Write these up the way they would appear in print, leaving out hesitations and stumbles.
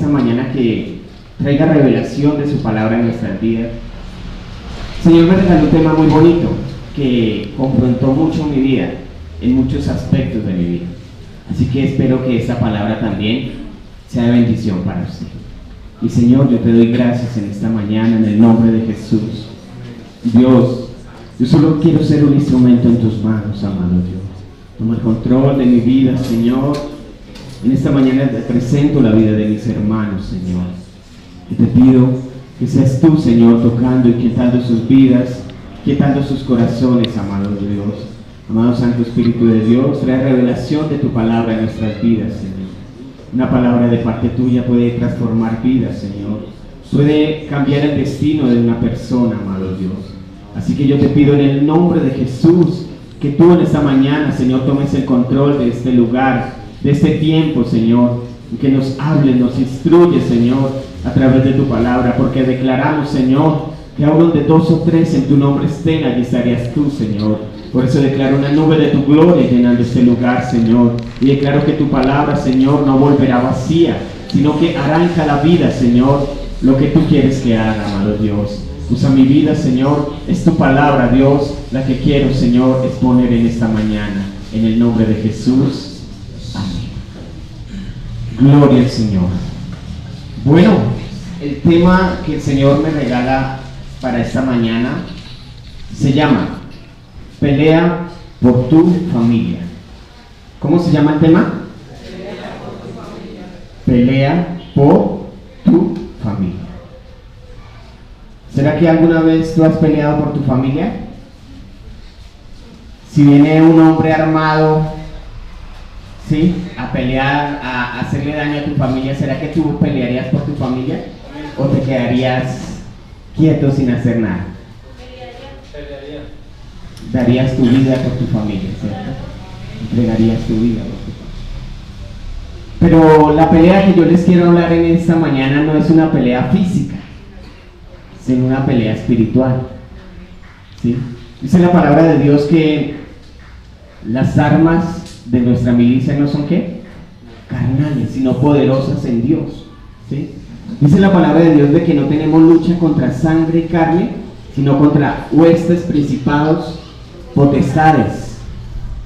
esta mañana que traiga revelación de su palabra en nuestras vidas. El Señor me regaló un tema muy bonito que confrontó mucho mi vida, en muchos aspectos de mi vida. Así que espero que esta palabra también sea de bendición para usted. Y Señor, yo te doy gracias en esta mañana en el nombre de Jesús. Dios, yo solo quiero ser un instrumento en tus manos, amado Dios. Toma el control de mi vida, Señor. En esta mañana te presento la vida de mis hermanos, Señor. Y te pido que seas tú, Señor, tocando y quietando sus vidas, quietando sus corazones, amado Dios. Amado Santo Espíritu de Dios, trae revelación de tu palabra en nuestras vidas, Señor. Una palabra de parte tuya puede transformar vidas, Señor. Puede cambiar el destino de una persona, amado Dios. Así que yo te pido en el nombre de Jesús, que tú en esta mañana, Señor, tomes el control de este lugar, de este tiempo, Señor, y que nos hables, nos instruye, Señor, a través de tu palabra, porque declaramos, Señor, que aún donde 2 o 3 en tu nombre estén, allí estarías tú, Señor. Por eso declaro una nube de tu gloria llenando este lugar, Señor. Y declaro que tu palabra, Señor, no volverá vacía, sino que hará en cada vida, Señor, lo que tú quieres que haga, amado Dios. Usa mi vida, Señor. Es tu palabra, Dios, la que quiero, Señor, exponer en esta mañana. En el nombre de Jesús. Amén. Gloria al Señor. Bueno, el tema que el Señor me regala para esta mañana se llama Pelea por tu familia. ¿Cómo se llama el tema? Pelea por tu familia. ¿Será que alguna vez tú has peleado por tu familia? Si viene un hombre armado, ¿sí?, a pelear, a hacerle daño a tu familia, ¿será que tú pelearías por tu familia? ¿O te quedarías quieto sin hacer nada? Darías tu vida por tu familia, ¿cierto? Entregarías tu vida por tu familia. Pero la pelea que yo les quiero hablar en esta mañana no es una pelea física, sino una pelea espiritual, ¿sí? Dice la palabra de Dios que las armas de nuestra milicia no son ¿qué? Carnales, sino poderosas en Dios, ¿sí? Dice la palabra de Dios de que no tenemos lucha contra sangre y carne, sino contra huestes, principados, potestades,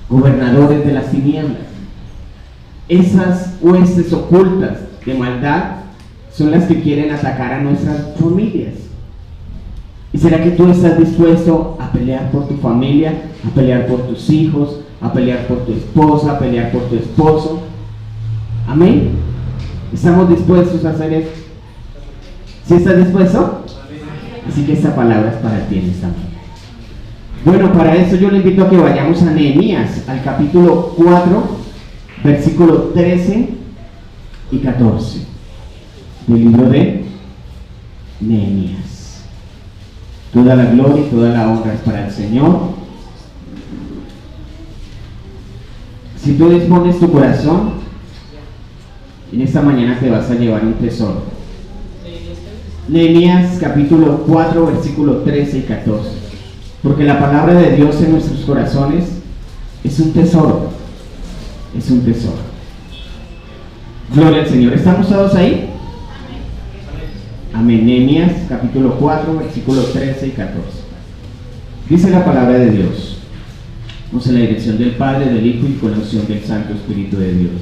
gobernadores de las tinieblas. Esas huestes ocultas de maldad son las que quieren atacar a nuestras familias. ¿Y será que tú estás dispuesto a pelear por tu familia, a pelear por tus hijos, a pelear por tu esposa, a pelear por tu esposo? Amén. ¿Estamos dispuestos a hacer eso? ¿Sí estás dispuesto? Así que esta palabra es para ti en esta mañana. Bueno, para eso yo le invito a que vayamos a Nehemías, al capítulo 4, versículo 13 y 14 del libro de Nehemías. Toda la gloria y toda la honra es para el Señor. Si tú dispones tu corazón, en esta mañana te vas a llevar un tesoro. Nehemías capítulo 4, versículo 13 y 14. Porque la palabra de Dios en nuestros corazones es un tesoro. Es un tesoro. Gloria al Señor. ¿Estamos todos ahí? Amén. Nehemías capítulo 4, versículo 13 y 14. Dice la palabra de Dios. Vamos en la dirección del Padre, del Hijo y con la unción del Santo Espíritu de Dios.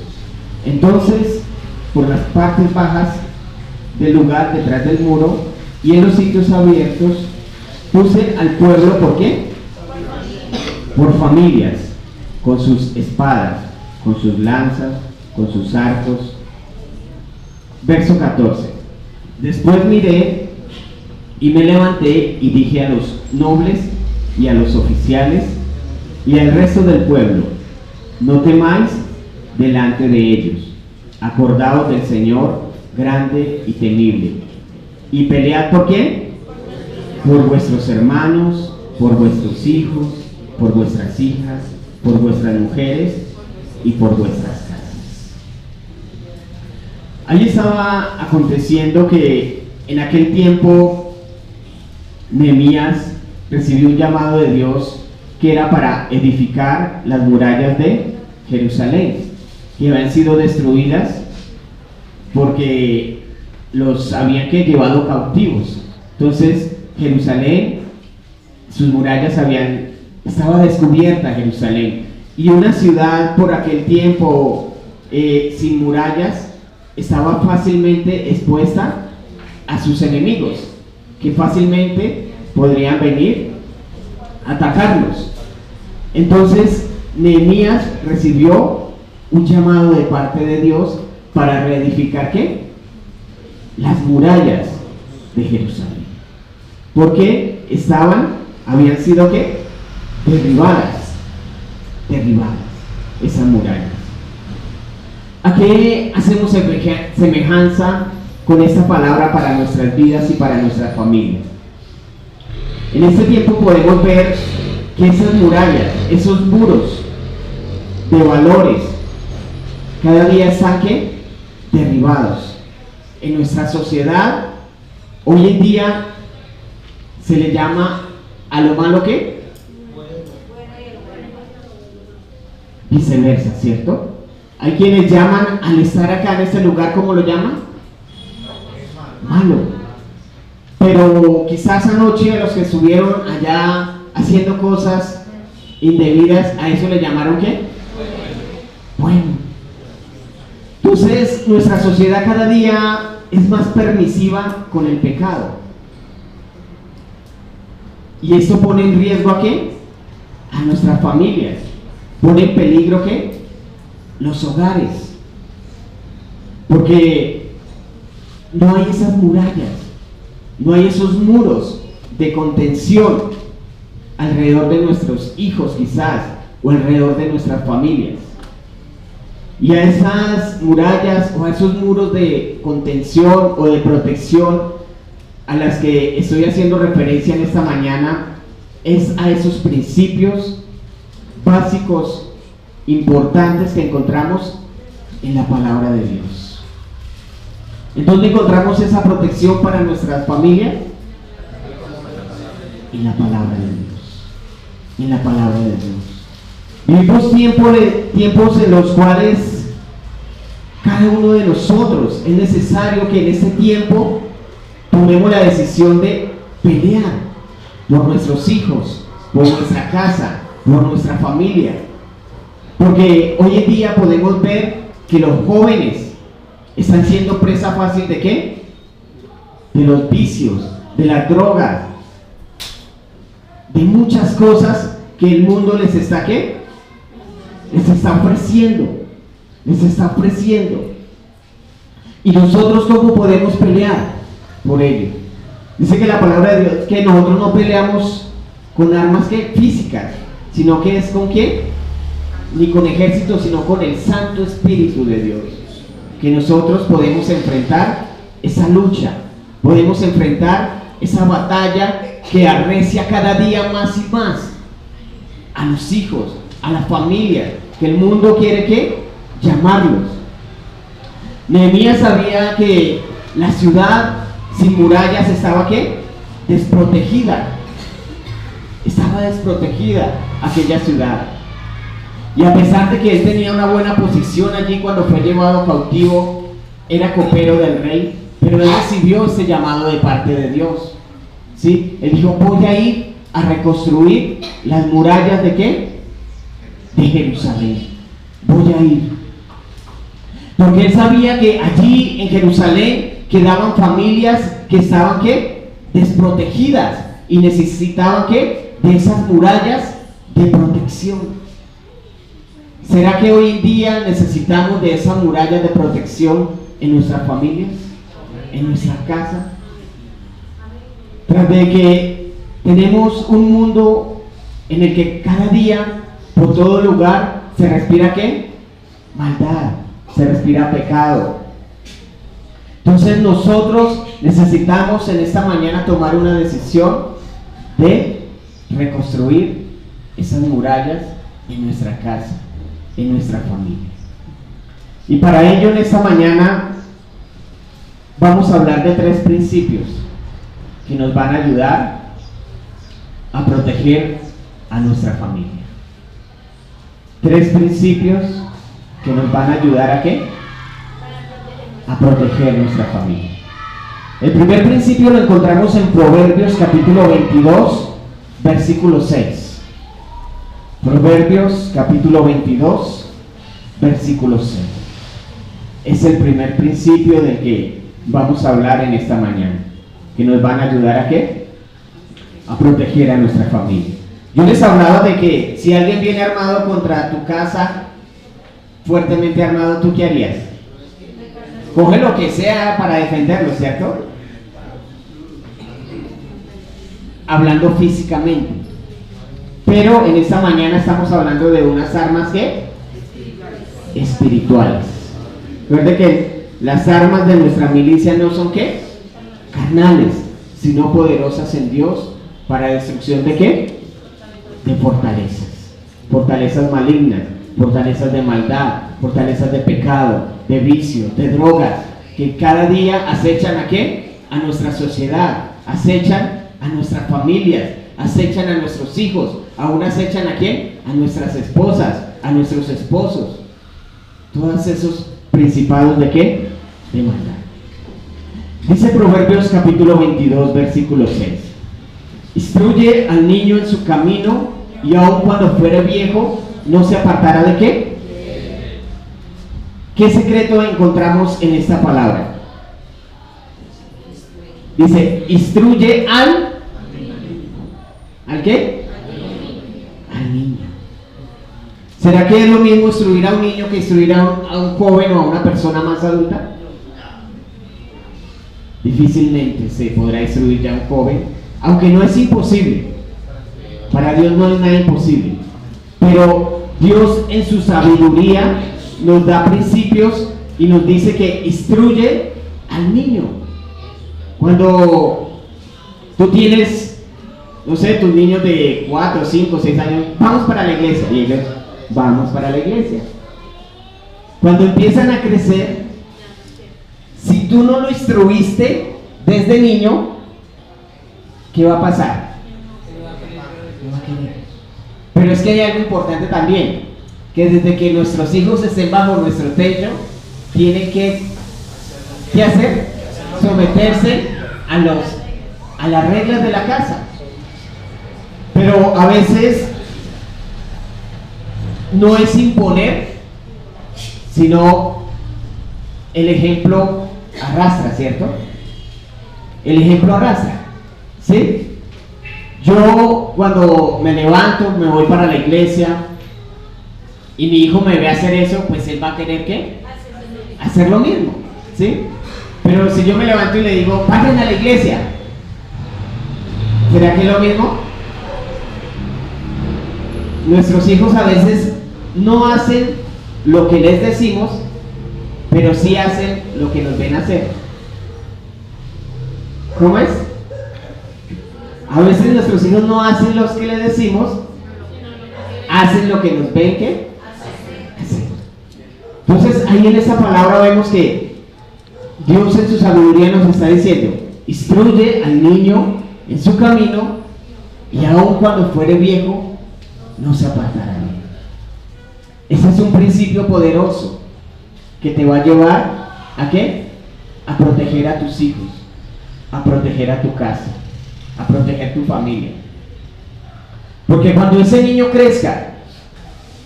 Entonces, por las partes bajas del lugar detrás del muro y en los sitios abiertos puse al pueblo, ¿por qué? Por familias, con sus espadas, con sus lanzas, con sus arcos. Verso 14. Después miré y me levanté y dije a los nobles y a los oficiales y al resto del pueblo: no temáis delante de ellos, acordaos del Señor grande y temible, y pelead ¿por qué? Por vuestros hermanos, por vuestros hijos, por vuestras hijas, por vuestras mujeres y por vuestras casas. Allí estaba aconteciendo que en aquel tiempo Nehemías recibió un llamado de Dios que era para edificar las murallas de Jerusalén, que habían sido destruidas porque los habían llevado cautivos. Entonces Jerusalén, sus murallas estaba descubierta Jerusalén, y una ciudad por aquel tiempo sin murallas estaba fácilmente expuesta a sus enemigos, que fácilmente podrían venir a atacarlos. Entonces Nehemías recibió un llamado de parte de Dios para reedificar ¿qué? Las murallas de Jerusalén, porque habían sido ¿qué? Derribadas esas murallas. ¿A qué hacemos semejanza con esta palabra para nuestras vidas y para nuestras familias? En este tiempo podemos ver que esas murallas, esos muros de valores, cada día están ¿qué? Derribados. En nuestra sociedad, hoy en día, se le llama a lo malo ¿qué? Viceversa, ¿cierto? Hay quienes llaman al estar acá en este lugar, ¿cómo lo llaman? Malo. Pero quizás anoche a los que estuvieron allá haciendo cosas indebidas, a eso le llamaron ¿qué? Bueno. Entonces nuestra sociedad cada día es más permisiva con el pecado, y esto pone en riesgo ¿a qué? A nuestras familias, pone en peligro ¿qué? Los hogares, porque no hay esas murallas, no hay esos muros de contención alrededor de nuestros hijos quizás, o alrededor de nuestras familias. Y a esas murallas o a esos muros de contención o de protección a las que estoy haciendo referencia en esta mañana, es a esos principios básicos importantes que encontramos en la palabra de Dios. ¿En dónde encontramos esa protección para nuestras familias? En la palabra de Dios. En la palabra de Dios. Vivimos tiempos en los cuales cada uno de nosotros es necesario que en este tiempo tomemos la decisión de pelear por nuestros hijos, por nuestra casa, por nuestra familia. Porque hoy en día podemos ver que los jóvenes están siendo presa fácil ¿de qué? De los vicios, de las drogas, de muchas cosas que el mundo les está ¿qué? Les está ofreciendo. Y nosotros ¿cómo podemos pelear por ello? Dice que la palabra de Dios que nosotros no peleamos con armas ¿qué? Físicas, sino que es ¿con quién? Ni con ejércitos, sino con el Santo Espíritu de Dios, que nosotros podemos enfrentar esa lucha, podemos enfrentar esa batalla que arrecia cada día más y más a los hijos, a la familia, que el mundo quiere ¿qué? Llamarlos. Nehemías sabía que la ciudad sin murallas estaba ¿qué? Desprotegida. Estaba desprotegida aquella ciudad. Y a pesar de que él tenía una buena posición allí cuando fue llevado cautivo, era copero del rey, pero él recibió ese llamado de parte de Dios. ¿Sí? Él dijo, voy a ir a reconstruir las murallas ¿de qué? De Jerusalén. Voy a ir. Porque él sabía que allí en Jerusalén quedaban familias que estaban ¿qué? Desprotegidas y necesitaban ¿qué? De esas murallas de protección. ¿Será que hoy en día necesitamos de esas murallas de protección en nuestras familias, en nuestra casa? Tras de que tenemos un mundo en el que cada día, por todo lugar, se respira ¿qué? Maldad, se respira pecado. Entonces nosotros necesitamos en esta mañana tomar una decisión de reconstruir esas murallas en nuestra casa, en nuestra familia. Y para ello en esta mañana vamos a hablar de 3 principios que nos van a ayudar a proteger a nuestra familia. 3 principios que nos van a ayudar ¿a qué? a proteger nuestra familia. El primer principio lo encontramos en Proverbios capítulo 22, versículo 6. Proverbios capítulo 22, versículo 6. Es el primer principio del que vamos a hablar en esta mañana, que nos van a ayudar a ¿qué? A proteger a nuestra familia. Yo les hablaba de que si alguien viene armado contra tu casa, fuertemente armado, ¿tú qué harías? Coge lo que sea para defenderlo, ¿cierto? Hablando físicamente. Pero en esta mañana estamos hablando de unas armas ¿qué? Espirituales. Recuerde que las armas de nuestra milicia no son ¿qué? Carnales, sino poderosas en Dios para destrucción de ¿qué? De fortalezas. Fortalezas malignas, fortalezas de maldad, fortalezas de pecado, de vicio, de drogas, que cada día acechan ¿a qué? A nuestra sociedad, acechan a nuestras familias, acechan a nuestros hijos, aún acechan ¿a quién? A nuestras esposas, a nuestros esposos. Todos esos principados de ¿qué? De maldad. Dice Proverbios capítulo 22, versículo 6. Instruye al niño en su camino, y aun cuando fuere viejo, no se apartará de ¿qué? ¿Qué secreto encontramos en esta palabra? Dice, instruye ¿al qué? Al niño. ¿Será que es lo mismo instruir a un niño que instruir a un joven o a una persona más adulta? Difícilmente se podrá instruir ya a un joven, aunque no es imposible. Para Dios no es nada imposible. Pero Dios en su sabiduría nos da principios y nos dice que instruye al niño. Cuando tú tienes, no sé, tus niños de 4, 5, 6 años, vamos para la iglesia, y ellos, vamos para la iglesia. Cuando empiezan a crecer, si tú no lo instruiste desde niño, ¿qué va a pasar? No va a querer. Pero es que hay algo importante también, que desde que nuestros hijos estén bajo nuestro techo, tienen que ¿qué hacer? Someterse a las reglas de la casa. Pero a veces no es imponer, sino el ejemplo arrastra, ¿cierto? El ejemplo arrastra, ¿sí? Yo cuando me levanto, me voy para la iglesia y mi hijo me ve hacer eso, pues él va a querer ¿qué? Hacer lo mismo, ¿sí? Pero si yo me levanto y le digo, vayan a la iglesia, ¿será que es lo mismo? Nuestros hijos a veces no hacen lo que les decimos, pero sí hacen lo que nos ven hacer. ¿Cómo es? A veces nuestros hijos no hacen lo que les decimos, hacen lo que nos ven que hacen. Entonces ahí en esta palabra vemos que Dios en su sabiduría nos está diciendo, instruye al niño en su camino, y aun cuando fuere viejo no se apartará de él. Ese es un principio poderoso que te va a llevar ¿a qué? A proteger a tus hijos, a proteger a tu casa, a proteger tu familia. Porque cuando ese niño crezca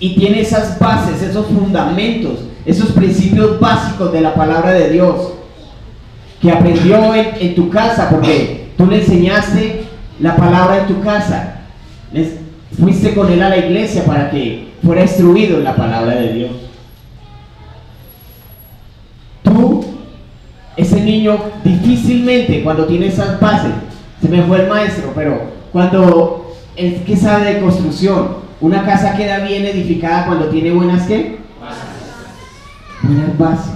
y tiene esas bases, esos fundamentos, esos principios básicos de la palabra de Dios que aprendió en tu casa, porque tú le enseñaste la palabra en tu casa, fuiste con él a la iglesia para que fuera instruido en la palabra de Dios. Tú, ese niño, difícilmente cuando tiene esas bases, se me fue el maestro, pero cuando el que sabe de construcción, una casa queda bien edificada cuando tiene buenas ¿qué? Buenas bases.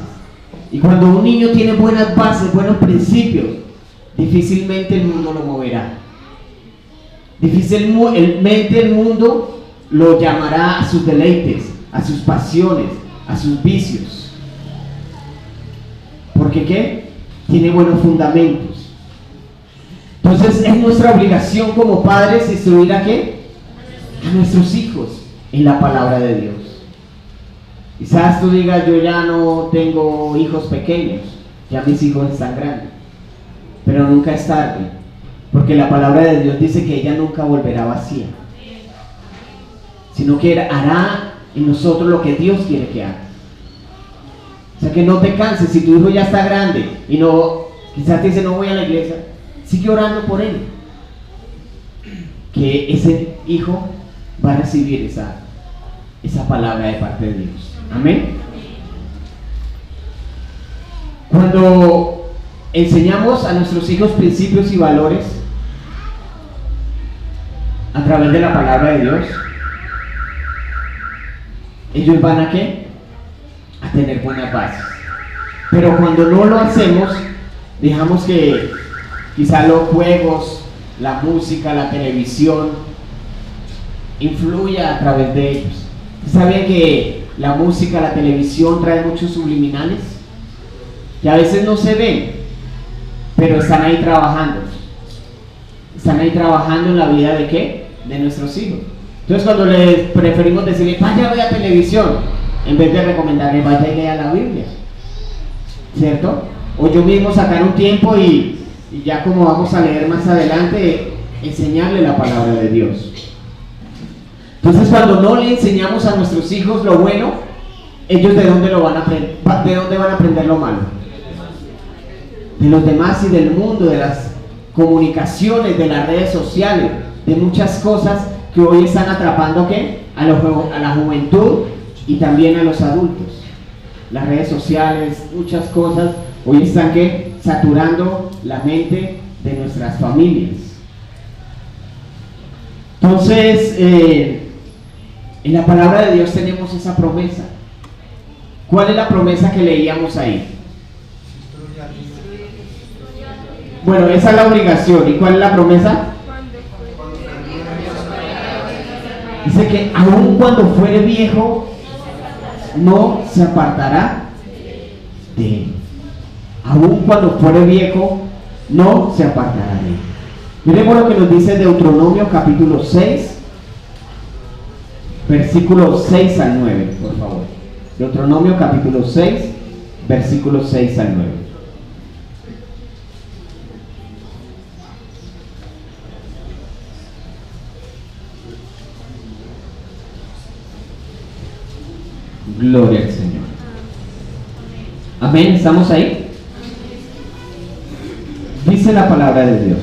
Y cuando un niño tiene buenas bases, buenos principios, difícilmente el mundo lo moverá. Difícilmente el mundo lo llamará a sus deleites, a sus pasiones, a sus vicios. ¿Porque qué? Tiene buenos fundamentos. Entonces es nuestra obligación como padres instruir ¿a qué? A nuestros hijos en la palabra de Dios. Quizás tú digas, yo ya no tengo hijos pequeños, ya mis hijos están grandes, pero nunca es tarde, porque la palabra de Dios dice que ella nunca volverá vacía, sino que hará en nosotros lo que Dios quiere que haga. O sea, que no te canses. Si tu hijo ya está grande y no, quizás te dice no voy a la iglesia, sigue orando por él, que ese hijo va a recibir esa palabra de parte de Dios. Amén. Cuando enseñamos a nuestros hijos principios y valores a través de la palabra de Dios, ellos van a ¿qué? A tener buenas bases. Pero cuando no lo hacemos, dejamos que quizá los juegos, la música, la televisión influya a través de ellos. ¿Sabían que la música, la televisión trae muchos subliminales? Que a veces no se ven, pero están ahí trabajando. Están ahí trabajando en la vida de ¿qué? De nuestros hijos. Entonces cuando les preferimos decirle vaya a ver televisión, en vez de recomendarle vaya y lea la Biblia, ¿cierto? O yo mismo sacar un tiempo y ya como vamos a leer más adelante, enseñarle la palabra de Dios. Entonces cuando no le enseñamos a nuestros hijos lo bueno, ellos ¿de dónde lo van a aprender? ¿De dónde van a aprender lo malo? De los demás y del mundo, de las comunicaciones, de las redes sociales, de muchas cosas que hoy están atrapando ¿qué? A la juventud y también a los adultos. Las redes sociales, muchas cosas hoy están ¿qué? Saturando la mente de nuestras familias. Entonces en la palabra de Dios tenemos esa promesa. ¿Cuál es la promesa que leíamos ahí? Bueno, esa es la obligación. ¿Y cuál es la promesa? Dice que aun cuando fuere viejo, no se apartará de él. Aun cuando fuere viejo, no se apartará de él. Miremos lo que nos dice Deuteronomio capítulo 6, versículos 6 al 9, por favor. Deuteronomio capítulo 6, versículos 6 al 9. Gloria al Señor. Amén, ¿estamos ahí? Dice la palabra de Dios.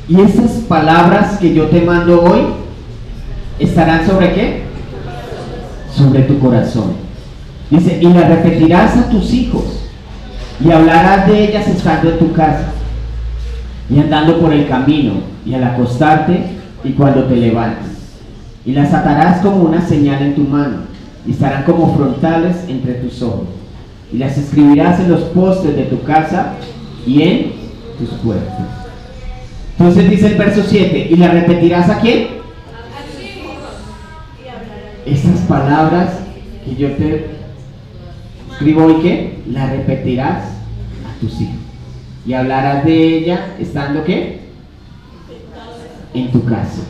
Y esas palabras que yo te mando hoy estarán sobre ¿qué? Sobre tu corazón. Dice, y las repetirás a tus hijos y hablarás de ellas estando en tu casa y andando por el camino y al acostarte y cuando te levantes. Y las atarás como una señal en tu mano, y estarán como frontales entre tus ojos. Y las escribirás en los postes de tu casa y en tus puertas. Entonces dice el verso 7, ¿y las repetirás a quién? Estas palabras que yo te escribo hoy, ¿qué? Las repetirás a tus hijos. Y hablarás de ella estando ¿qué? En tu casa.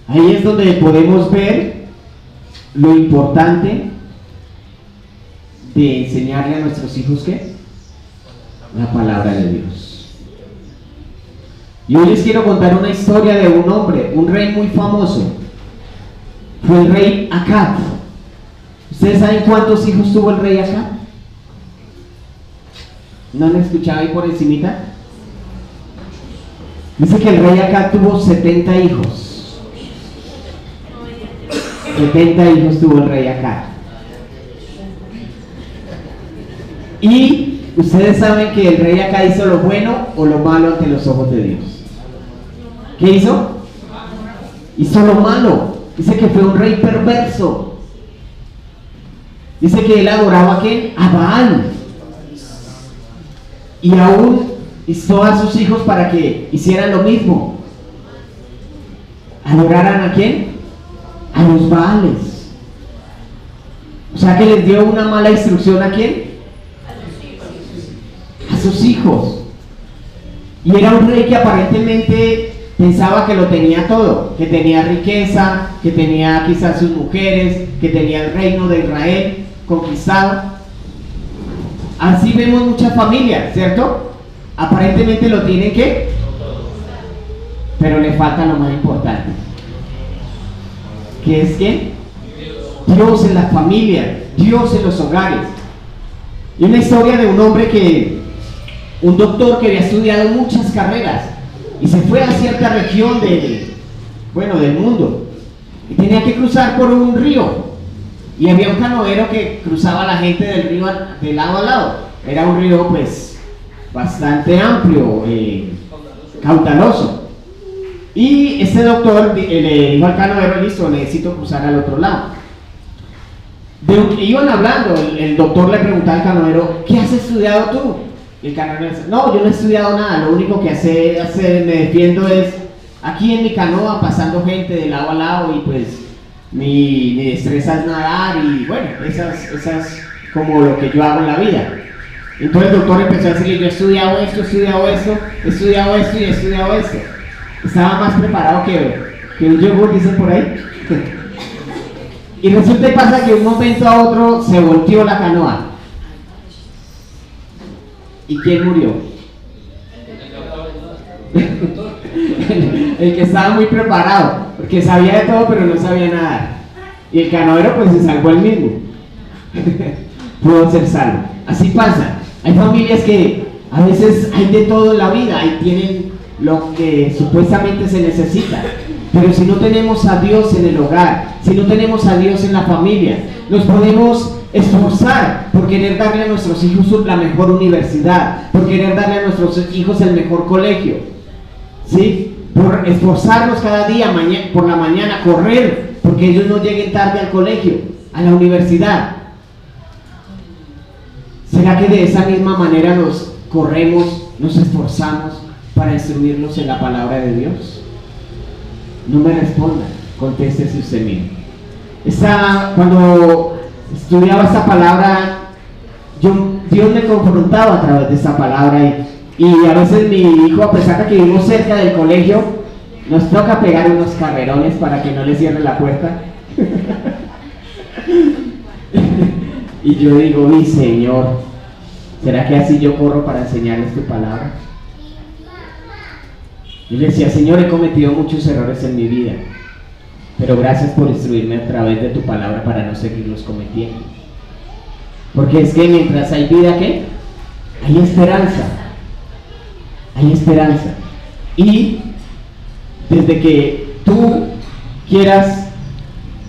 Ahí es donde podemos ver lo importante de enseñarle a nuestros hijos ¿qué? La palabra de Dios. Y hoy les quiero contar una historia de un hombre, un rey muy famoso. Fue el rey Acab. ¿Ustedes saben cuántos hijos tuvo el rey Acab? ¿No han escuchado ahí por encimita? Dice que el rey Acab tuvo 70 hijos. 70 hijos tuvo el rey Acab. Y ustedes saben que el rey Acab hizo lo bueno o lo malo ante los ojos de Dios. ¿Qué hizo? Hizo lo malo. Dice que fue un rey perverso. Dice que él adoraba ¿a quién? A Baal. Y aún instó a sus hijos para que hicieran lo mismo. ¿Adoraran a quién? A los Baales. O sea que les dio una mala instrucción ¿a quién? A sus hijos. Y era un rey que aparentemente Pensaba que lo tenía todo, que tenía riqueza, que tenía quizás sus mujeres, que tenía el reino de Israel conquistado. Así vemos muchas familias, ¿cierto? Aparentemente lo tienen ¿qué? Pero le falta lo más importante, que es ¿qué? Dios en las familias, Dios en los hogares. Y una historia de un doctor que había estudiado muchas carreras y se fue a cierta región del mundo y tenía que cruzar por un río y había un canoero que cruzaba a la gente del río de lado a lado. Era un río pues bastante amplio, caudaloso, y este doctor le dijo al canoero: listo, necesito cruzar al otro lado. Iban hablando, el doctor le preguntaba al canoero: ¿qué has estudiado tú? Y el canoero dice: no, yo no he estudiado nada, lo único que me defiendo es aquí en mi canoa pasando gente de lado a lado, y pues mi destreza es nadar, y bueno, esas como lo que yo hago en la vida. Entonces el doctor empezó a decirle: yo he estudiado esto, he estudiado esto, he estudiado esto y he estudiado esto. Estaba más preparado que un yogur, dicen por ahí. Y resulta y pasa que de un momento a otro se volteó la canoa. ¿Y quién murió? El que estaba muy preparado, porque sabía de todo pero no sabía nadar. Y el canoero pues se salvó él mismo. Pudo ser salvo. Así pasa. Hay familias que a veces hay de todo en la vida, y tienen lo que supuestamente se necesita. Pero si no tenemos a Dios en el hogar, si no tenemos a Dios en la familia, nos podemos esforzar por querer darle a nuestros hijos la mejor universidad, por querer darle a nuestros hijos el mejor colegio, ¿sí? Por esforzarnos cada día por la mañana, correr porque ellos no lleguen tarde al colegio, a la universidad. ¿Será que de esa misma manera nos esforzamos para instruirlos en la palabra de Dios? No me responda, contéstese usted mismo. Cuando estudiaba esta palabra, Dios me confrontaba a través de esta palabra, y a veces mi hijo, a pesar de que vivimos cerca del colegio, nos toca pegar unos carrerones para que no le cierre la puerta. Y yo digo: mi Señor, ¿será que así yo corro para enseñarles tu palabra? Yo le decía: Señor, he cometido muchos errores en mi vida, pero gracias por instruirme a través de tu palabra para no seguirlos cometiendo. Porque es que mientras hay vida, ¿qué? Hay esperanza. Hay esperanza. Y desde que tú quieras,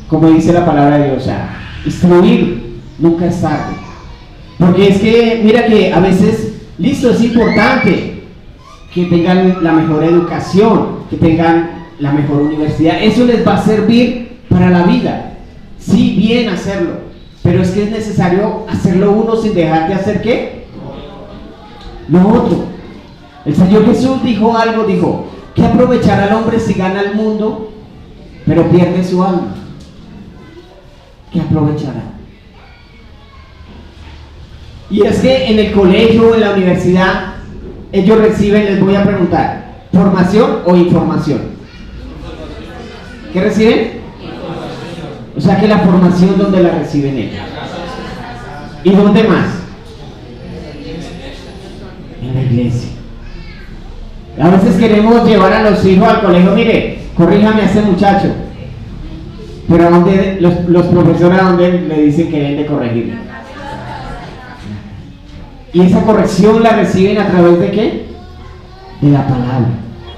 como dice la palabra de Dios, instruir, nunca es tarde. Porque es que, mira que a veces, listo, es importante que tengan la mejor educación, que tengan la mejor universidad. Eso les va a servir para la vida. Sí, bien hacerlo, pero es que es necesario hacerlo uno sin dejar de hacer ¿qué? Lo otro. El Señor Jesús dijo: ¿qué aprovechará el hombre si gana el mundo, pero pierde su alma? ¿Qué aprovechará? Y es que en el colegio o en la universidad ellos reciben, les voy a preguntar, ¿formación o información? ¿Qué reciben? O sea que la formación, ¿dónde la reciben ellos? ¿Y dónde más? En la iglesia. A veces queremos llevar a los hijos al colegio: mire, corríjame a ese muchacho. Pero ¿a dónde los profesores a dónde le dicen que deben de corregirlo? Y esa corrección la reciben a través de ¿qué? De la palabra,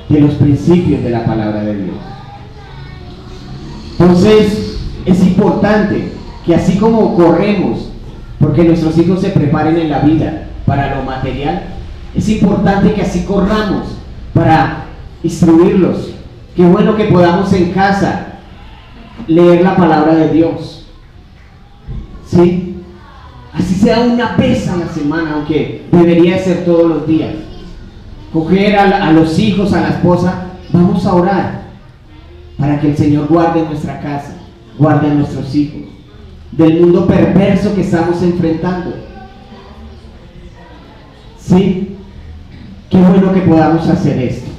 de los principios de la palabra de Dios. Entonces, es importante que así como corremos porque nuestros hijos se preparen en la vida para lo material, es importante que así corramos para instruirlos. Qué bueno que podamos en casa leer la palabra de Dios, ¿sí? Así sea una vez a la semana, aunque debería ser todos los días. Coger a los hijos, a la esposa, vamos a orar para que el Señor guarde nuestra casa, guarde a nuestros hijos del mundo perverso que estamos enfrentando. ¿Sí? Qué bueno que podamos hacer esto.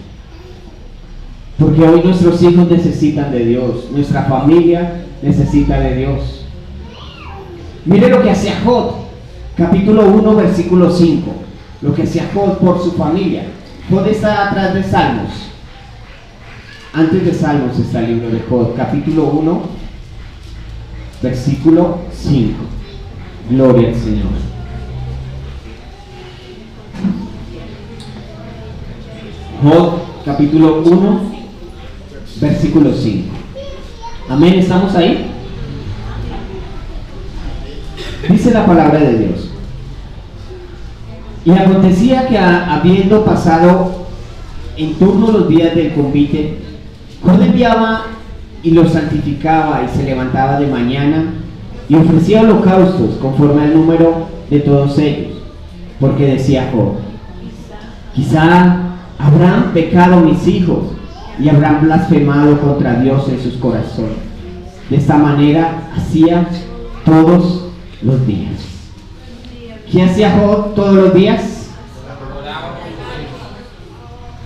Porque hoy nuestros hijos necesitan de Dios, nuestra familia necesita de Dios. Mire lo que hacía Job, capítulo 1, versículo 5. Lo que hacía Job por su familia. Job está atrás de Salmos. Antes de Salmos está el libro de Job, capítulo 1, versículo 5. Gloria al Señor. Job, capítulo 1, versículo 5. Amén, ¿estamos ahí? Dice la palabra de Dios. Y acontecía que habiendo pasado en turno los días del convite, Job enviaba y los santificaba y se levantaba de mañana y ofrecía holocaustos conforme al número de todos ellos, porque decía Job: quizá habrán pecado mis hijos y habrán blasfemado contra Dios en sus corazones. De esta manera hacía todos los días. ¿Qué hacía Job todos los días?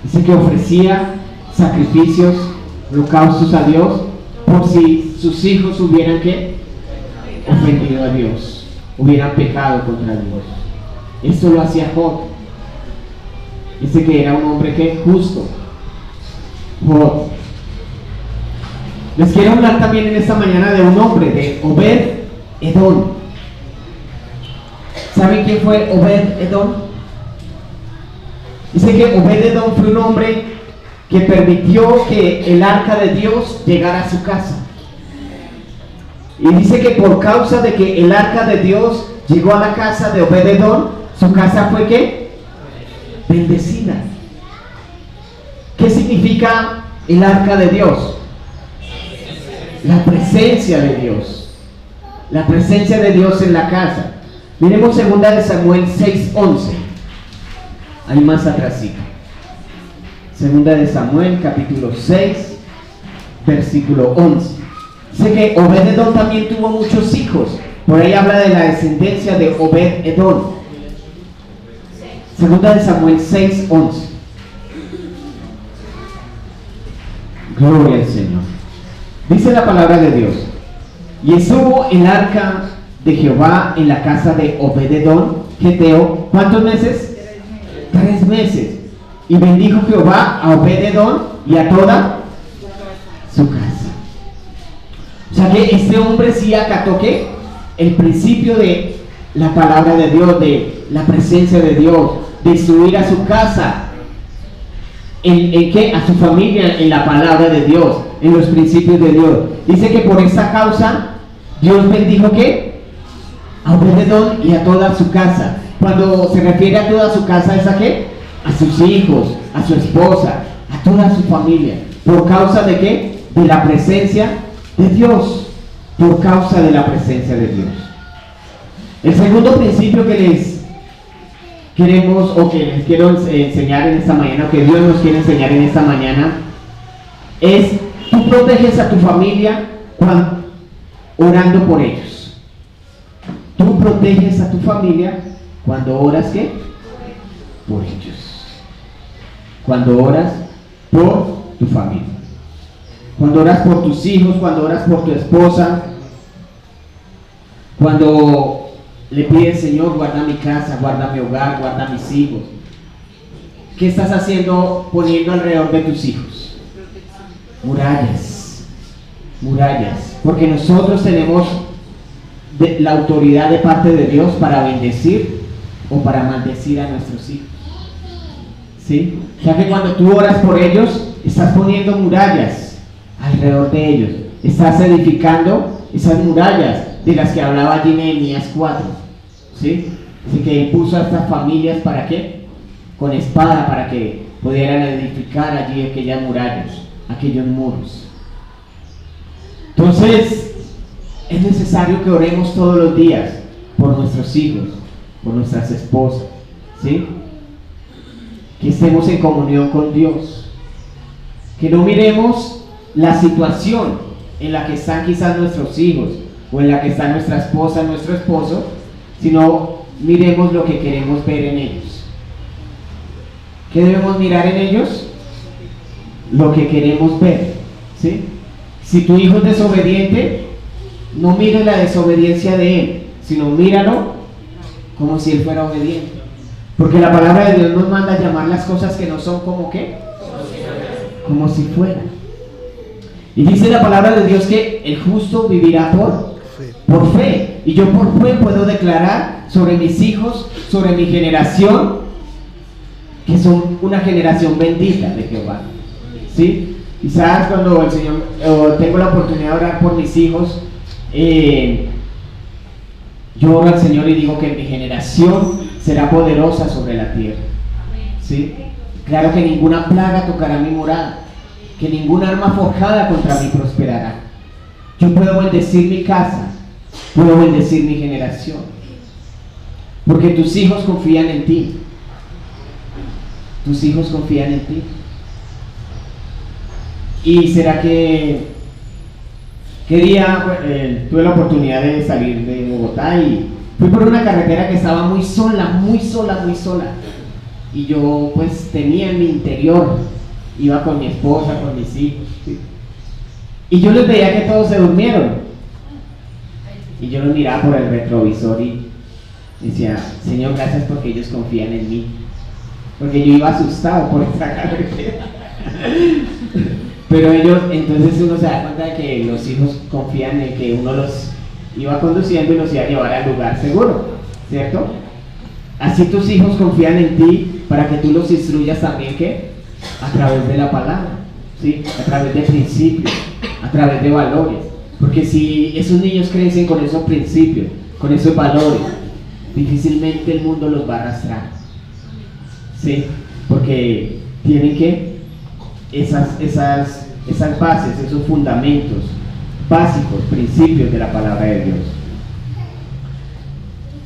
Dice que ofrecía sacrificios, holocaustos a Dios, por si sus hijos hubieran ofendido a Dios, hubieran pecado contra Dios. Esto lo hacía Job. Dice que era un hombre justo. Job. Les quiero hablar también en esta mañana de un hombre, de Obed-Edom. ¿Saben quién fue Obed-Edom? Dice que Obed-Edom fue un hombre que permitió que el arca de Dios llegara a su casa. Y dice que por causa de que el arca de Dios llegó a la casa de Obed-Edom, su casa fue ¿qué? Bendecida. ¿Qué significa el arca de Dios? La presencia de Dios. La presencia de Dios en la casa. Miremos 2 de Samuel 6:11. Ahí más atrásito. 2 de Samuel capítulo 6 versículo 11. Dice que Obed-Edom también tuvo muchos hijos. Por ahí habla de la descendencia de Obed-Edom. 2 de Samuel 6:11. Gloria al Señor. Dice la palabra de Dios: y estuvo el arca de Jehová en la casa de Obed-Edom, geteo, ¿cuántos meses? 3 meses. Y bendijo Jehová a Obed-Edom y a toda su casa. O sea que este hombre sí acató ¿qué? El principio de la palabra de Dios, de la presencia de Dios, de instruir a su casa, en qué, a su familia, en la palabra de Dios, en los principios de Dios. Dice que por esta causa Dios bendijo ¿qué? A Obed-Edom y a toda su casa. Cuando se refiere a toda su casa, ¿es a qué? A sus hijos, a su esposa, a toda su familia. ¿Por causa de qué? De la presencia de Dios. Por causa de la presencia de Dios. El segundo principio que les queremos, o que les quiero enseñar en esta mañana, o que Dios nos quiere enseñar en esta mañana, es: tú proteges a tu familia orando por ellos. Tú proteges a tu familia cuando oras ¿qué? Por ellos. Cuando oras por tu familia. Cuando oras por tus hijos, cuando oras por tu esposa, cuando le pides: Señor, guarda mi casa, guarda mi hogar, guarda mis hijos. ¿Qué estás haciendo poniendo alrededor de tus hijos? Murallas. Murallas. Porque nosotros tenemos la autoridad de parte de Dios para bendecir o para maldecir a nuestros hijos. ¿Sí? O sea que cuando tú oras por ellos, estás poniendo murallas alrededor de ellos. Estás edificando esas murallas de las que hablaba allí Nehemías 4. ¿Sí? Así que puso a estas familias ¿para qué? Con espada, para que pudieran edificar allí aquellas murallas, aquellos muros. Entonces, es necesario que oremos todos los días por nuestros hijos, por nuestras esposas, ¿sí? Que estemos en comunión con Dios. Que no miremos la situación en la que están quizás nuestros hijos, o en la que está nuestra esposa, nuestro esposo, sino miremos lo que queremos ver en ellos. ¿Qué debemos mirar en ellos? lo que queremos ver, ¿sí? Si tu hijo es desobediente, no mires la desobediencia de él, sino míralo como si él fuera obediente. Porque la palabra de Dios nos manda a llamar las cosas que no son como ¿qué? Como si fueran. Y dice la palabra de Dios que el justo vivirá por fe. Y yo por fe puedo declarar sobre mis hijos, sobre mi generación, que son una generación bendita de Jehová. ¿Sí? Quizás cuando el Señor, tengo la oportunidad de orar por mis hijos, yo oro al Señor y digo que mi generación será poderosa sobre la tierra. ¿Sí? Claro que ninguna plaga tocará mi morada, que ninguna arma forjada contra mí prosperará. Yo puedo bendecir mi casa, puedo bendecir mi generación, porque tus hijos confían en ti. Tus hijos confían en ti. Y será que qué día tuve la oportunidad de salir de Bogotá y fui por una carretera que estaba muy sola, muy sola, muy sola. Y yo pues tenía en mi interior, iba con mi esposa, con mis hijos, ¿sí? Y yo les veía que todos se durmieron. Y yo los miraba por el retrovisor y decía, Señor, gracias porque ellos confían en mí. Porque yo iba asustado por esta carretera. Pero ellos, entonces uno se da cuenta de que los hijos confían en que uno los iba conduciendo y los iba a llevar al lugar seguro, ¿cierto? Así tus hijos confían en ti para que tú los instruyas también, ¿qué? A través de la palabra, ¿sí? A través de principios, a través de valores. Porque si esos niños crecen con esos principios, con esos valores, difícilmente el mundo los va a arrastrar, ¿sí? Porque tienen que esas bases, esos fundamentos básicos, principios de la palabra de Dios.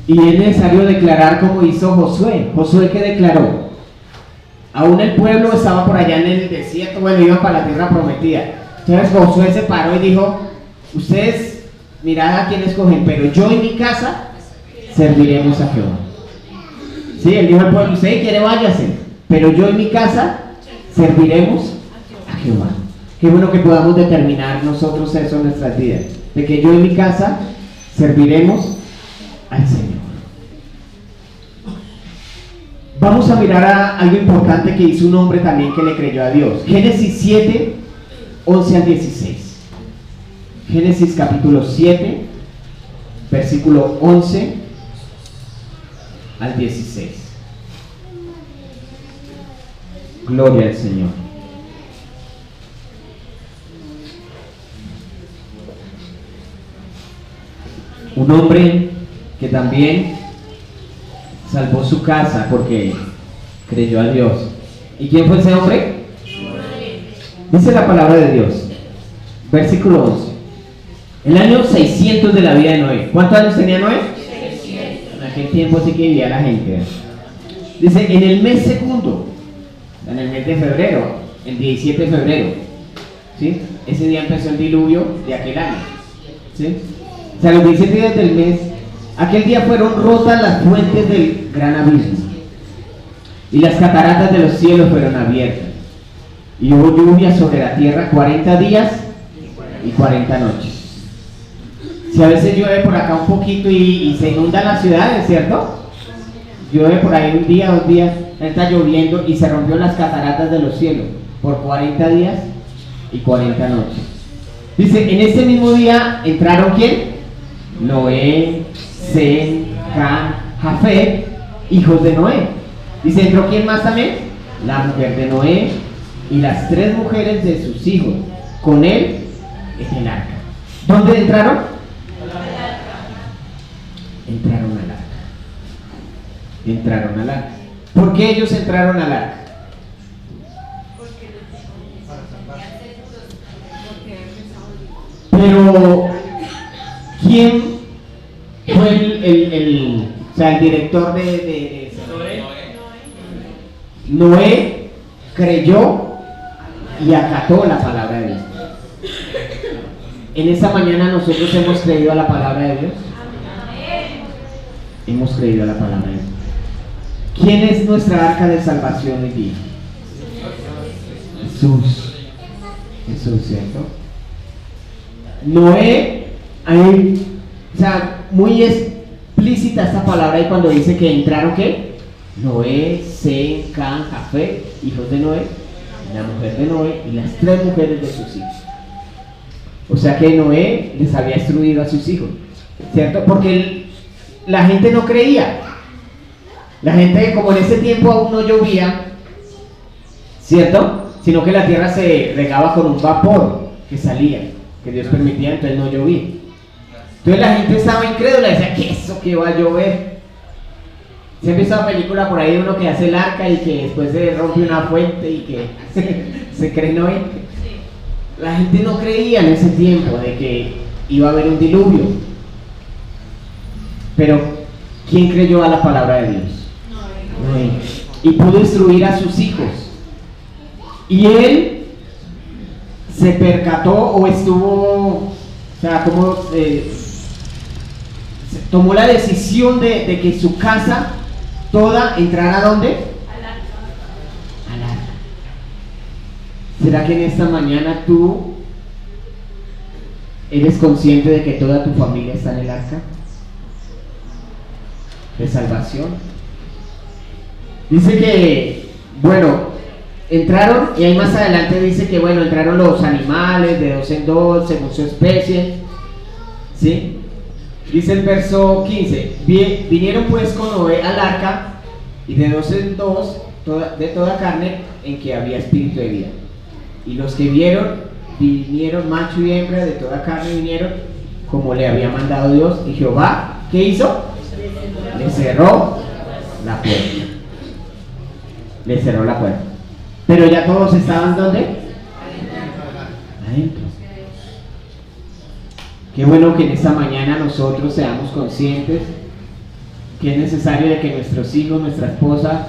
Y es necesario declarar como hizo Josué. Josué, ¿qué declaró? Aún el pueblo estaba por allá en el desierto, bueno, iban para la tierra prometida. Entonces Josué se paró y dijo, ustedes mirad a quién escogen, pero yo y mi casa serviremos a Jehová. Sí, él dijo al pueblo, usted quiere váyase, pero yo y mi casa serviremos a Jehová. Qué bueno que podamos determinar nosotros eso en nuestras vidas, de que yo y mi casa serviremos al Señor. Vamos a mirar a algo importante que hizo un hombre también que le creyó a Dios. Génesis 7, 11 al 16. Génesis capítulo 7, versículo 11 al 16. Gloria al Señor. Un hombre que también salvó su casa porque creyó a Dios. ¿Y quién fue ese hombre? Dice la palabra de Dios, versículo 11. El año 600 de la vida de Noé. ¿Cuántos años tenía Noé? 600. En aquel tiempo sí que vivía la gente. Dice, en el mes segundo, en el mes de febrero, el 17 de febrero, ¿sí? Ese día empezó el diluvio de aquel año, ¿sí? O sea, los 17 días del mes, aquel día fueron rotas las fuentes del gran abismo y las cataratas de los cielos fueron abiertas y hubo lluvia sobre la tierra 40 días y 40 noches. Si a veces llueve por acá un poquito y se inundan las ciudades, ¿cierto? Llueve por ahí un día, 2 días, está lloviendo y se rompió las cataratas de los cielos por 40 días y 40 noches. Dice, en ese mismo día entraron ¿quién? Noé, Sem, Cam, Jafet, hijos de Noé. Dice, ¿entró quién más también? La mujer de Noé y las 3 mujeres de sus hijos, con él en el arca. ¿Dónde entraron? Entraron al arca. Entraron al arca. ¿Por qué ellos entraron al arca? Pero ¿quién fue el director de Noé creyó y acató la palabra de Dios. En esta mañana nosotros hemos creído a la palabra de Dios. Hemos creído a la palabra de Dios. ¿Quién es nuestra arca de salvación hoy día? Jesús. Jesús, ¿cierto? Noé, o sea, muy explícita esta palabra ahí cuando dice que entraron, ¿qué? Noé, Sem, Cam, Jafet, hijos de Noé, la mujer de Noé y las 3 mujeres de sus hijos. O sea que Noé les había instruido a sus hijos, ¿cierto? Porque la gente no creía. La gente, como en ese tiempo aún no llovía, ¿cierto? Sino que la tierra se regaba con un vapor que salía, que Dios permitía, entonces no llovía. Entonces la gente estaba incrédula, decía, ¿qué es eso que va a llover? ¿Se ha visto una película por ahí de uno que hace el arca y que después se rompe una fuente y que se cree Noé? La gente no creía en ese tiempo de que iba a haber un diluvio. Pero, ¿quién creyó a la palabra de Dios? Noé. Y pudo instruir a sus hijos. Y él se percató o estuvo, o sea, como tomó la decisión de que su casa toda entrara ¿a dónde? Al arca. ¿Será que en esta mañana tú eres consciente de que toda tu familia está en el arca de salvación? Dice que, bueno, entraron, y ahí más adelante dice que, bueno, entraron los animales de 2 en 2, según su especie, ¿sí? Dice el verso 15, vinieron pues con Noé al arca, y de 2 en 2, de toda carne en que había espíritu de vida. Y los que vinieron macho y hembra de toda carne vinieron, como le había mandado Dios, y Jehová, ¿qué hizo? Le cerró la puerta. Le cerró la puerta. Pero ya todos estaban ¿dónde? Adentro. Qué bueno que en esta mañana nosotros seamos conscientes que es necesario de que nuestros hijos, nuestra esposa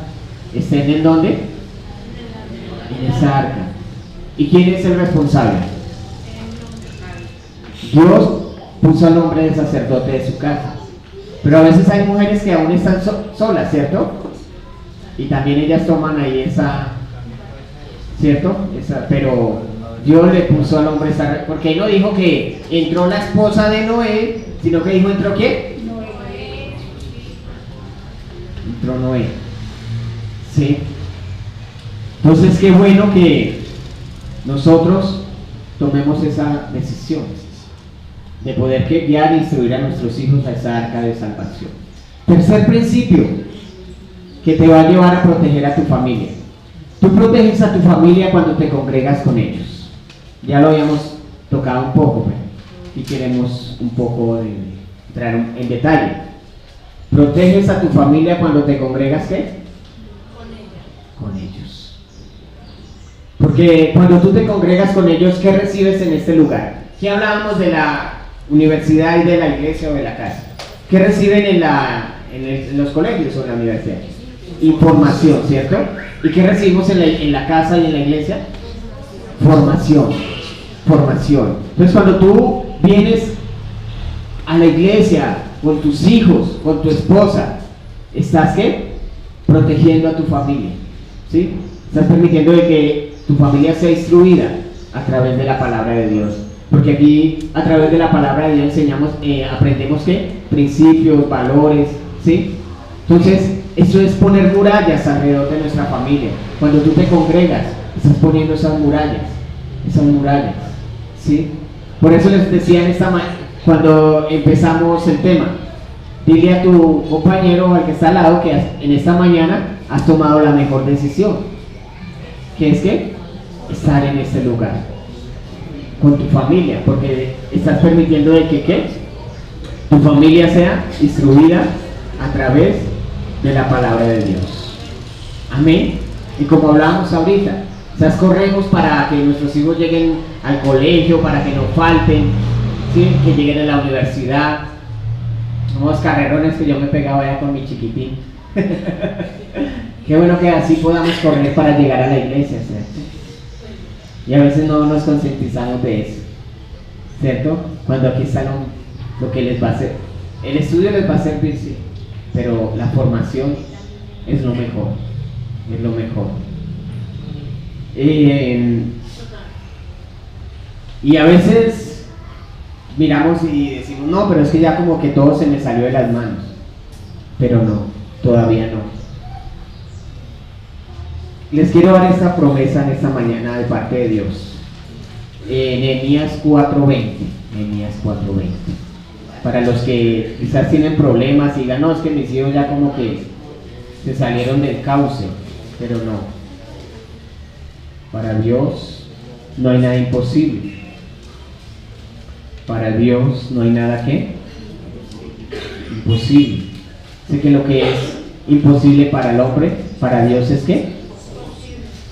estén ¿en dónde? En esa arca. ¿Y quién es el responsable? Dios puso al hombre de sacerdote de su casa. Pero a veces hay mujeres que aún están solas, ¿cierto? Y también ellas toman ahí esa, ¿cierto? Pero Dios le puso al hombre esa, porque él no dijo que entró la esposa de Noé, sino que dijo, ¿entró quién? Noé. Entró Noé. ¿Sí? Entonces qué bueno que nosotros tomemos esa decisión de poder guiar e instruir a nuestros hijos a esa arca de salvación. Tercer principio que te va a llevar a proteger a tu familia. Tú proteges a tu familia cuando te congregas con ellos. Ya lo habíamos tocado un poco, pero aquí queremos un poco de entrar en detalle. Proteges a tu familia cuando te congregas, ¿qué? Con ellos. Porque cuando tú te congregas con ellos, ¿qué recibes en este lugar? ¿Qué hablábamos de la universidad y de la iglesia o de la casa? ¿Qué reciben en los colegios o en la universidad? Información, ¿cierto? ¿Y qué recibimos en la casa y en la iglesia? Formación. Entonces cuando tú vienes a la iglesia con tus hijos, con tu esposa, ¿estás qué? Protegiendo a tu familia, ¿sí? Estás permitiendo de que tu familia sea instruida a través de la palabra de Dios. Porque aquí, a través de la palabra de Dios, aprendemos ¿qué? Principios, valores, ¿sí? Entonces, eso es poner murallas alrededor de nuestra familia. Cuando tú te congregas, estás poniendo esas murallas, ¿sí? Por eso les decía cuando empezamos el tema, dile a tu compañero o al que está al lado que en esta mañana has tomado la mejor decisión, que es que estar en este lugar con tu familia, porque estás permitiendo de que ¿qué? Tu familia sea instruida a través de la palabra de Dios. Amén. Y como hablábamos ahorita, quizás corremos para que nuestros hijos lleguen al colegio, para que no falten, ¿sí? Que lleguen a la universidad. Somos carrerones que yo me pegaba ya con mi chiquitín. Qué bueno que así podamos correr para llegar a la iglesia, ¿cierto? Y a veces no nos concientizamos de eso, ¿cierto? Cuando aquí está lo que les va a hacer. El estudio les va a servir, sí, pero la formación es lo mejor, Y a veces miramos y decimos, no, pero es que ya como que todo se me salió de las manos. Pero no, todavía no. Les quiero dar esta promesa en esta mañana de parte de Dios. Nehemías 4:20. Nehemías 4:20. Para los que quizás tienen problemas y digan, no, es que mis hijos ya como que se salieron del cauce. Pero no. Para Dios no hay nada imposible. Para Dios no hay nada que imposible. Sé que lo que es imposible para el hombre, para Dios es que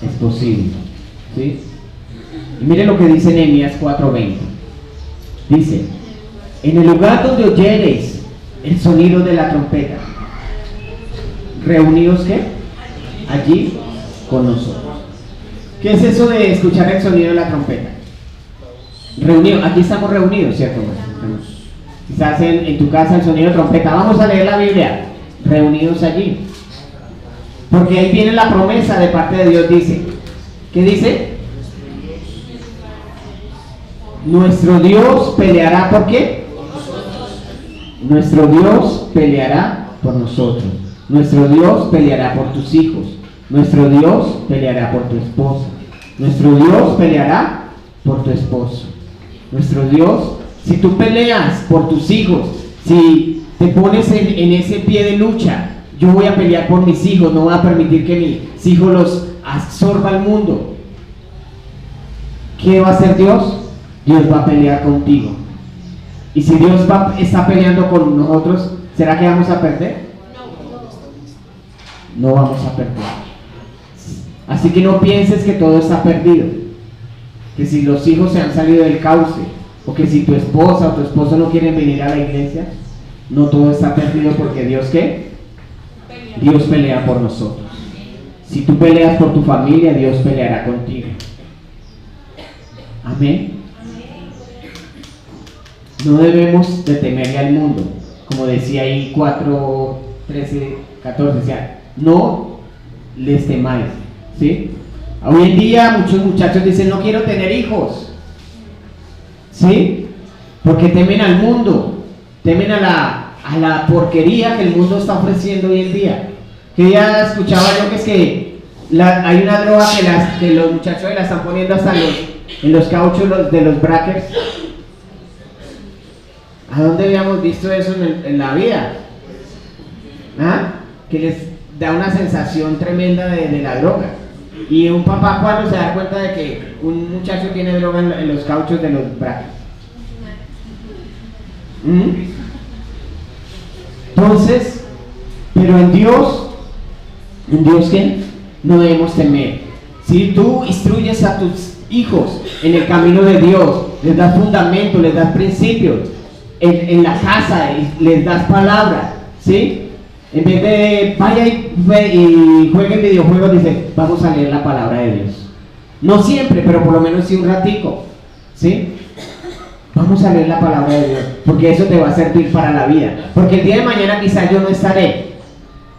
es posible. ¿Sí? Y mire lo que dice Nehemías 4:20. Dice: en el lugar donde oyereis el sonido de la trompeta, reunidos ¿qué? Allí con nosotros. ¿Qué es eso de escuchar el sonido de la trompeta? Reunidos, aquí estamos reunidos, ¿cierto? Quizás en tu casa el sonido de trompeta, vamos a leer la Biblia, reunidos allí. Porque ahí viene la promesa de parte de Dios, dice, ¿qué dice? Nuestro Dios peleará, ¿por qué? Nuestro Dios peleará por nosotros. Nuestro Dios peleará por tus hijos. Nuestro Dios peleará por tu esposa. Nuestro Dios peleará por tu esposo. Nuestro Dios, si tú peleas por tus hijos, si te pones en ese pie de lucha, yo voy a pelear por mis hijos, no voy a permitir que mis hijos los absorba el mundo. ¿Qué va a hacer Dios? Dios va a pelear contigo. Y si Dios está peleando con nosotros, ¿será que vamos a perder? No vamos a perder. Así que no pienses que todo está perdido. Que si los hijos se han salido del cauce, o que si tu esposa o tu esposo no quieren venir a la iglesia, no todo está perdido, porque Dios ¿qué? Dios pelea por nosotros. Si tú peleas por tu familia, Dios peleará contigo. Amén. No debemos de temerle al mundo, como decía ahí 4, 13, 14, o sea, no les temáis, ¿sí? Hoy en día muchos muchachos dicen, no quiero tener hijos, ¿sí? Porque temen al mundo, temen a la porquería que el mundo está ofreciendo hoy en día. Que ya escuchaba yo que es que hay una droga que los muchachos la están poniendo hasta en los cauchos de los brackets. ¿A dónde habíamos visto eso en la vida? ¿Ah? Que les da una sensación tremenda de la droga. Y un papá, cuando se da cuenta de que un muchacho tiene droga en los cauchos de los brackets. Entonces, pero en Dios ¿qué? No debemos temer. Si tú instruyes a tus hijos en el camino de Dios, les das fundamento, les das principios, en la casa les das palabra, ¿sí? En vez de vaya y jueguen videojuegos, dice, vamos a leer la palabra de Dios. No siempre, pero por lo menos sí un ratico, ¿sí? Vamos a leer la palabra de Dios, porque eso te va a servir para la vida. Porque el día de mañana quizás yo no estaré,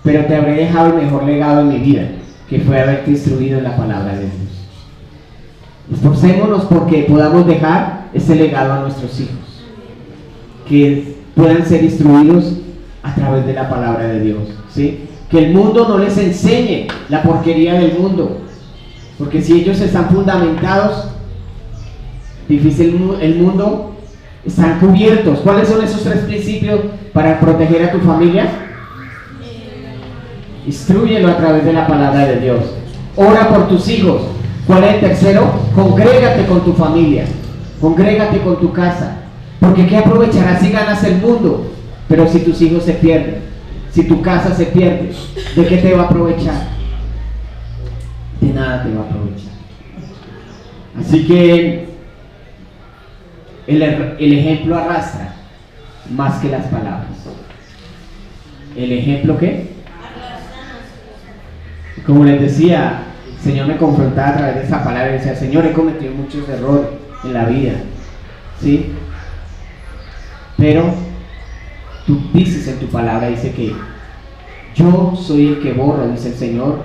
pero te habré dejado el mejor legado en mi vida, que fue haberte instruido en la palabra de Dios. Esforcémonos porque podamos dejar ese legado a nuestros hijos, que puedan ser instruidos a través de la palabra de Dios, ¿sí? Que el mundo no les enseñe la porquería del mundo, porque si ellos están fundamentados, difícil el mundo, están cubiertos. ¿Cuáles son esos 3 principios para proteger a tu familia? Instrúyelo a través de la palabra de Dios. Ora por tus hijos. ¿Cuál es el tercero? Congrégate con tu familia, congrégate con tu casa, porque ¿qué aprovecharás si ganas el mundo? Pero si tus hijos se pierden, si tu casa se pierde, ¿de qué te va a aprovechar? De nada te va a aprovechar. Así que el ejemplo arrastra más que las palabras. ¿El ejemplo qué? Como les decía, el Señor me confrontaba a través de esa palabra y decía, Señor, he cometido muchos errores en la vida, ¿sí? Pero tú dices en tu palabra, dice que yo soy el que borro, dice el Señor,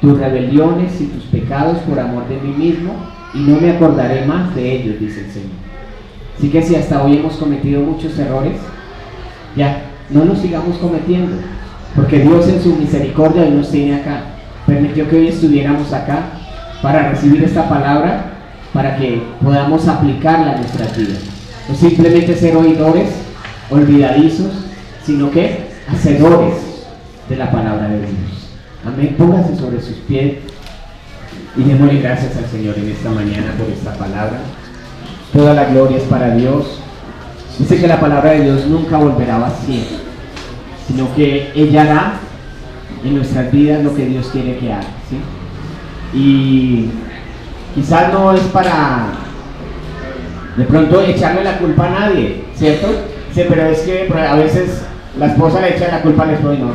tus rebeliones y tus pecados por amor de mí mismo, y no me acordaré más de ellos, dice el Señor. Así que si hasta hoy hemos cometido muchos errores, ya, no los sigamos cometiendo, porque Dios en su misericordia hoy nos tiene acá. Permitió que hoy estuviéramos acá para recibir esta palabra, para que podamos aplicarla a nuestras vidas. No simplemente ser oidores, olvidadizos, sino que hacedores de la palabra de Dios. Amén. Póngase sobre sus pies y démosle gracias al Señor en esta mañana por esta palabra. Toda la gloria es para Dios. Dice que la palabra de Dios nunca volverá vacía, sino que ella hará en nuestras vidas lo que Dios quiere que haga, ¿sí? Y quizás no es para de pronto echarle la culpa a nadie, ¿cierto? Sí, pero es que a veces la esposa le echa la culpa al esposo y no.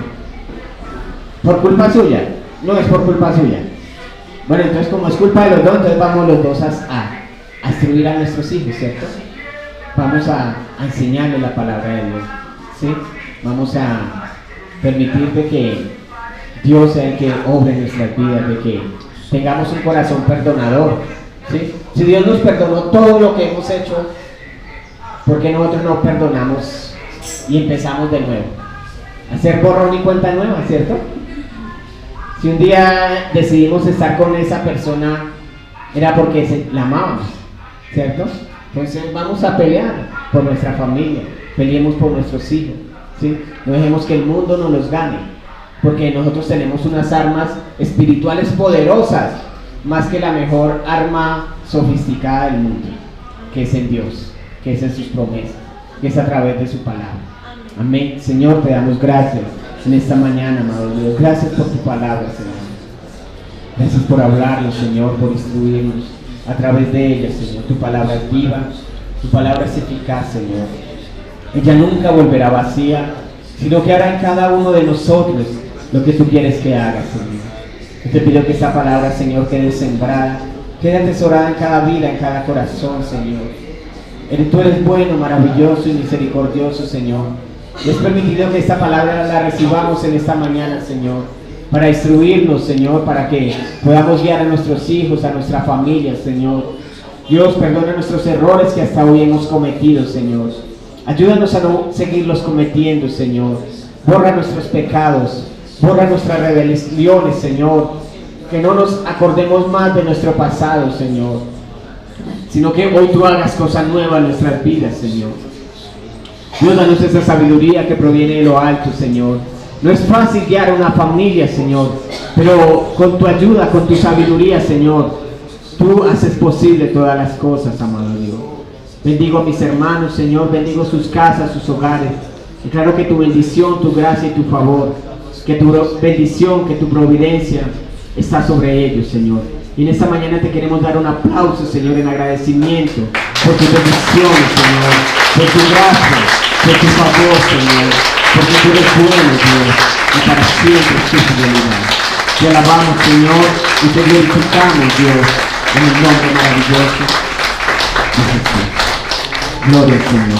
¿Por culpa suya? No es por culpa suya. Bueno, entonces como es culpa de los dos, entonces vamos los dos a instruir a nuestros hijos, ¿cierto? Vamos a enseñarle la palabra de Dios, ¿sí? Vamos a permitir de que Dios sea el que obre en nuestras vidas, de que tengamos un corazón perdonador, ¿sí? Si Dios nos perdonó todo lo que hemos hecho, ¿por qué nosotros no perdonamos y empezamos de nuevo? Hacer borrón y cuenta nueva, ¿cierto? Si un día decidimos estar con esa persona, era porque la amábamos, ¿cierto? Entonces vamos a pelear por nuestra familia, peleemos por nuestros hijos, ¿sí? No dejemos que el mundo nos los gane, porque nosotros tenemos unas armas espirituales poderosas, más que la mejor arma sofisticada del mundo, que es en Dios, que es en sus promesas, que es a través de su palabra. Amén. Señor, te damos gracias en esta mañana, amado Dios. Gracias por tu palabra, Señor. Gracias por hablarnos, Señor, por instruirnos a través de ella, Señor. Tu palabra es viva, tu palabra es eficaz, Señor. Ella nunca volverá vacía, sino que hará en cada uno de nosotros lo que tú quieres que haga, Señor. Yo te pido que esta palabra, Señor, quede sembrada, quede atesorada en cada vida, en cada corazón, Señor. Tú eres bueno, maravilloso y misericordioso, Señor. Y es permitido que esta palabra la recibamos en esta mañana, Señor, para instruirnos, Señor, para que podamos guiar a nuestros hijos, a nuestra familia, Señor. Dios, perdona nuestros errores que hasta hoy hemos cometido, Señor. Ayúdanos a no seguirlos cometiendo, Señor. Borra nuestros pecados, borra nuestras rebeliones, Señor. Que no nos acordemos más de nuestro pasado, Señor, sino que hoy tú hagas cosas nuevas en nuestras vidas, Señor. Dios, danos esa sabiduría que proviene de lo alto, Señor. No es fácil guiar a una familia, Señor, pero con tu ayuda, con tu sabiduría, Señor, tú haces posible todas las cosas, amado Dios. Bendigo a mis hermanos, Señor, bendigo sus casas, sus hogares. Declaro que tu bendición, tu gracia y tu favor, que tu bendición, que tu providencia está sobre ellos, Señor. Y en esta mañana te queremos dar un aplauso, Señor, en agradecimiento por tus bendiciones, Señor, por tu gracia, por tu favor, Señor, porque tú eres bueno, Dios, y para siempre es tu fidelidad. Te alabamos, Señor, y te glorificamos, Dios, en el nombre maravilloso de Jesús. Gloria al Señor.